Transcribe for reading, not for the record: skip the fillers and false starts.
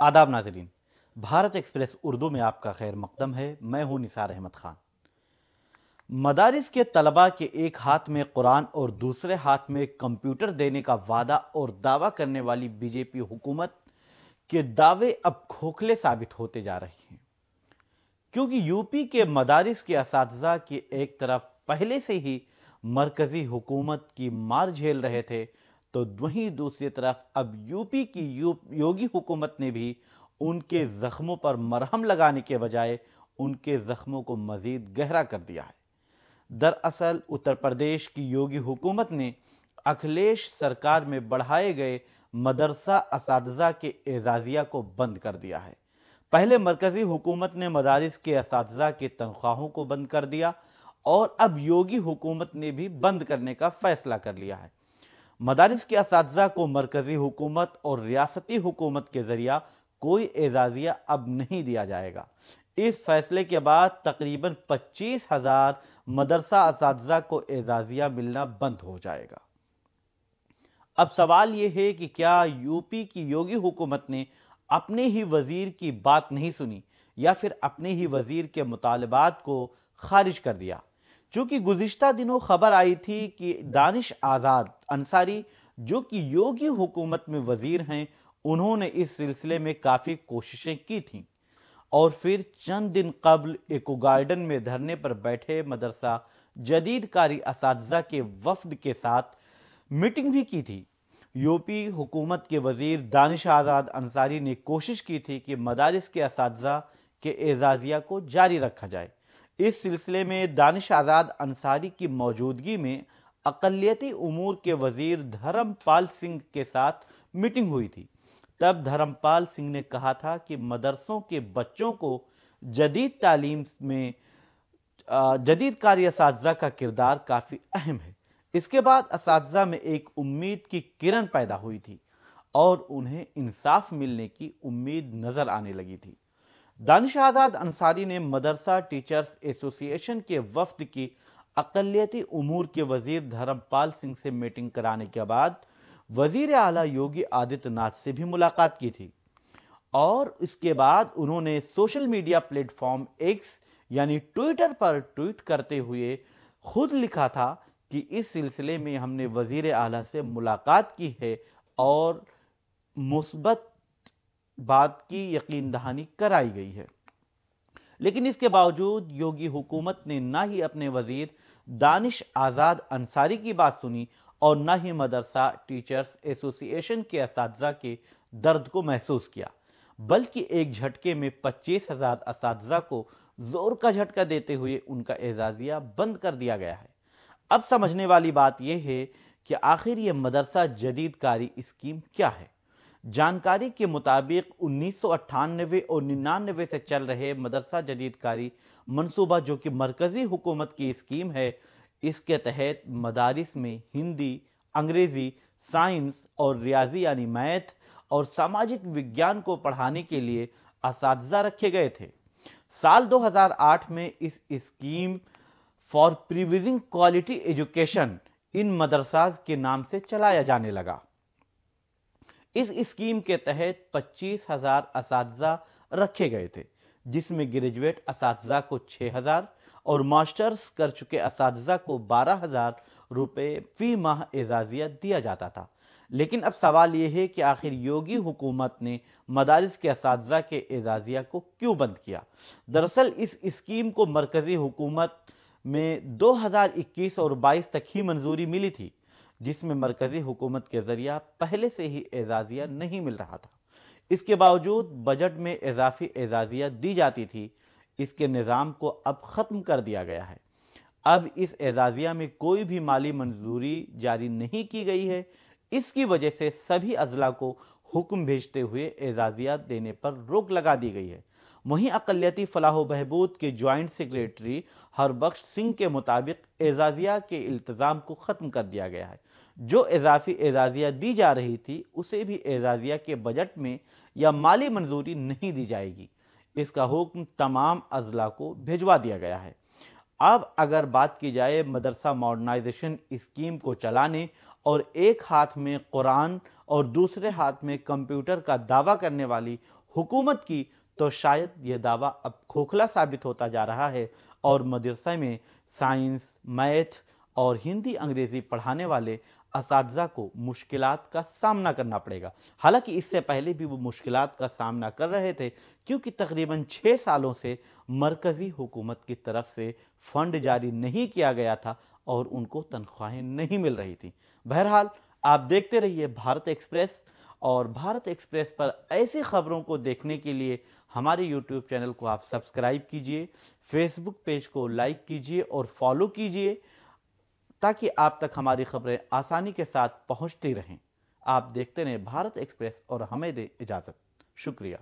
آداب ناظرین، بھارت ایکسپریس اردو میں آپ کا خیر مقدم ہے۔ میں ہوں نثار احمد خان۔ مدارس کے طلباء کے ایک ہاتھ میں قرآن اور دوسرے ہاتھ میں کمپیوٹر دینے کا وعدہ اور دعویٰ کرنے والی بی جے پی حکومت کے دعوے اب کھوکھلے ثابت ہوتے جا رہے ہیں، کیونکہ یو پی کے مدارس کے اساتذہ کی ایک طرف پہلے سے ہی مرکزی حکومت کی مار جھیل رہے تھے، تو وہیں دوسری طرف اب یو پی کی یوگی حکومت نے بھی ان کے زخموں پر مرہم لگانے کے بجائے ان کے زخموں کو مزید گہرا کر دیا ہے۔ دراصل اتر پردیش کی یوگی حکومت نے اکھلیش سرکار میں بڑھائے گئے مدرسہ اساتذہ کے اعزازیہ کو بند کر دیا ہے۔ پہلے مرکزی حکومت نے مدارس کے اساتذہ کی تنخواہوں کو بند کر دیا، اور اب یوگی حکومت نے بھی بند کرنے کا فیصلہ کر لیا ہے۔ مدارس کے اساتذہ کو مرکزی حکومت اور ریاستی حکومت کے ذریعہ کوئی اعزازیہ اب نہیں دیا جائے گا۔ اس فیصلے کے بعد تقریباً 25,000 مدرسہ اساتذہ کو اعزازیہ ملنا بند ہو جائے گا۔ اب سوال یہ ہے کہ کیا یو پی کی یوگی حکومت نے اپنے ہی وزیر کی بات نہیں سنی، یا پھر اپنے ہی وزیر کے مطالبات کو خارج کر دیا؟ چونکہ گزشتہ دنوں خبر آئی تھی کہ دانش آزاد انصاری، جو کہ یوگی حکومت میں وزیر ہیں، انہوں نے اس سلسلے میں کافی کوششیں کی تھیں، اور پھر چند دن قبل ایکو گارڈن میں دھرنے پر بیٹھے مدرسہ جدید کاری اساتذہ کے وفد کے ساتھ میٹنگ بھی کی تھی۔ یو پی حکومت کے وزیر دانش آزاد انصاری نے کوشش کی تھی کہ مدارس کے اساتذہ کے اعزازیہ کو جاری رکھا جائے۔ اس سلسلے میں دانش آزاد انصاری کی موجودگی میں اقلیتی امور کے وزیر دھرم پال سنگھ کے ساتھ میٹنگ ہوئی تھی۔ تب دھرم پال سنگھ نے کہا تھا کہ مدرسوں کے بچوں کو جدید تعلیم میں جدید کاری اساتذہ کا کردار کافی اہم ہے۔ اس کے بعد اساتذہ میں ایک امید کی کرن پیدا ہوئی تھی، اور انہیں انصاف ملنے کی امید نظر آنے لگی تھی۔ دانش آزاد انصاری نے مدرسہ ٹیچرز ایسوسی ایشن کے وفد کی اقلیتی امور کے وزیر دھرم پال سنگھ سے میٹنگ کرانے کے بعد وزیر اعلیٰ یوگی آدتیہ ناتھ سے بھی ملاقات کی تھی، اور اس کے بعد انہوں نے social media plate form x یعنی ٹویٹر پر ٹویٹ کرتے ہوئے خود لکھا تھا کہ اس سلسلے میں ہم نے وزیر اعلیٰ سے ملاقات کی ہے اور مثبت بات کی یقین دہانی کرائی گئی ہے۔ لیکن اس کے باوجود یوگی حکومت نے نہ ہی اپنے وزیر دانش آزاد انصاری کی بات سنی، اور نہ ہی مدرسہ ٹیچرز ایسوسی ایشن کے اساتذہ کے درد کو محسوس کیا، بلکہ ایک جھٹکے میں 25,000 اساتذہ کو زور کا جھٹکا دیتے ہوئے ان کا اعزازیہ بند کر دیا گیا ہے۔ اب سمجھنے والی بات یہ ہے کہ آخر یہ مدرسہ جدید کاری اسکیم کیا ہے؟ جانکاری کے مطابق 1998 اور 99 سے چل رہے مدرسہ جدید کاری منصوبہ، جو کہ مرکزی حکومت کی اسکیم ہے، اس کے تحت مدارس میں ہندی، انگریزی، سائنس اور ریاضی یعنی میتھ اور سماجک وگیان کو پڑھانے کے لیے اساتذہ رکھے گئے تھے۔ سال 2008 میں اس scheme for providing quality education in madrasas کے نام سے چلایا جانے لگا۔ اس اسکیم کے تحت 25,000 اساتذہ رکھے گئے تھے، جس میں گریجویٹ اساتذہ کو 6,000 اور ماسٹرز کر چکے اساتذہ کو 12,000 روپے فی ماہ اعزازیہ دیا جاتا تھا۔ لیکن اب سوال یہ ہے کہ آخر یوگی حکومت نے مدارس کے اساتذہ کے اعزازیہ کو کیوں بند کیا؟ دراصل اس اسکیم کو مرکزی حکومت میں 2021 اور 22 تک ہی منظوری ملی تھی، جس میں مرکزی حکومت کے ذریعہ پہلے سے ہی اعزازیہ نہیں مل رہا تھا۔ اس کے باوجود بجٹ میں اضافی اعزازیہ دی جاتی تھی۔ اس کے نظام کو اب ختم کر دیا گیا ہے۔ اب اس اعزازیہ میں کوئی بھی مالی منظوری جاری نہیں کی گئی ہے۔ اس کی وجہ سے سبھی اضلاع کو حکم بھیجتے ہوئے اعزازیہ دینے پر روک لگا دی گئی ہے۔ وہیں اقلیتی فلاح و بہبود کے جوائنٹ سیکریٹری ہربخش سنگھ کے مطابق اعزازیہ کے التزام کو ختم کر دیا گیا ہے۔ جو اضافی اعزازیہ دی جا رہی تھی، اسے بھی اعزازیہ کے بجٹ میں یا مالی منظوری نہیں دی جائے گی۔ اس کا حکم تمام اضلاع کو بھیجوا دیا گیا ہے۔ اب اگر بات کی جائے مدرسہ ماڈرنائزیشن اسکیم کو چلانے اور ایک ہاتھ میں قرآن اور دوسرے ہاتھ میں کمپیوٹر کا دعویٰ کرنے والی حکومت کی تو شاید یہ دعویٰ اب کھوکھلا ثابت ہوتا جا رہا ہے اور مدرسہ میں سائنس، میتھ اور ہندی انگریزی پڑھانے والے اساتذہ کو مشکلات کا سامنا کرنا پڑے گا۔ حالانکہ اس سے پہلے بھی وہ مشکلات کا سامنا کر رہے تھے، کیونکہ تقریباً 6 سالوں سے مرکزی حکومت کی طرف سے فنڈ جاری نہیں کیا گیا تھا اور ان کو تنخواہیں نہیں مل رہی تھیں۔ بہرحال آپ دیکھتے رہیے بھارت ایکسپریس، اور بھارت ایکسپریس پر ایسی خبروں کو دیکھنے کے لیے ہمارے یوٹیوب چینل کو آپ سبسکرائب کیجئے، فیس بک پیج کو لائک کیجئے اور فالو کیجئے، تاکہ آپ تک ہماری خبریں آسانی کے ساتھ پہنچتی رہیں۔ آپ دیکھتے رہیں بھارت ایکسپریس اور ہمیں دیں اجازت۔ شکریہ۔